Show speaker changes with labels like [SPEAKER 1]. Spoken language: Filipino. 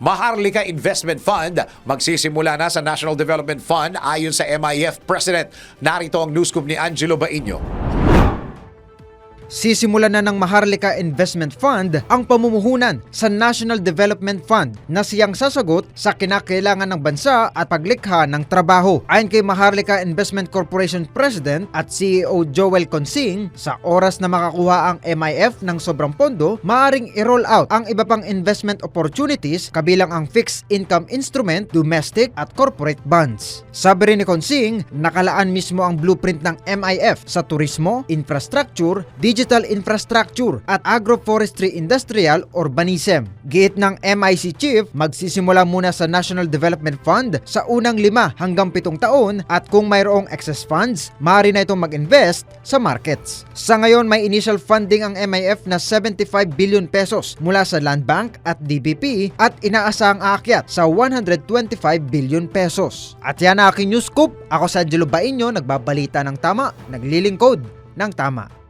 [SPEAKER 1] Maharlika Investment Fund magsisimula na sa National Development Fund ayon sa MIF President. Narito ang news scoop ni Angelo Bainio.
[SPEAKER 2] Sisimulan na ng Maharlika Investment Fund ang pamumuhunan sa National Development Fund na siyang sasagot sa kinakailangan ng bansa at paglikha ng trabaho. Ayon kay Maharlika Investment Corporation President at CEO Joel Consing, sa oras na makakuha ang MIF ng sobrang pondo, maaaring i-roll out ang iba pang investment opportunities kabilang ang fixed income instrument, domestic at corporate bonds. Sabi rin ni Consing, nakalaan mismo ang blueprint ng MIF sa turismo, infrastructure, digital infrastructure at agroforestry industrial urbanism. Giit ng MIC Chief, magsisimula muna sa National Development Fund sa unang 5 hanggang 7 taon at kung mayroong excess funds, maaari na itong mag-invest sa markets. Sa ngayon, may initial funding ang MIF na 75 billion pesos mula sa Land Bank at DBP at inaasahang aakyat sa 125 billion pesos. At yan ang aking news scoop. Ako si Angelo Bainio, nagbabalita ng tama, naglilingkod ng tama.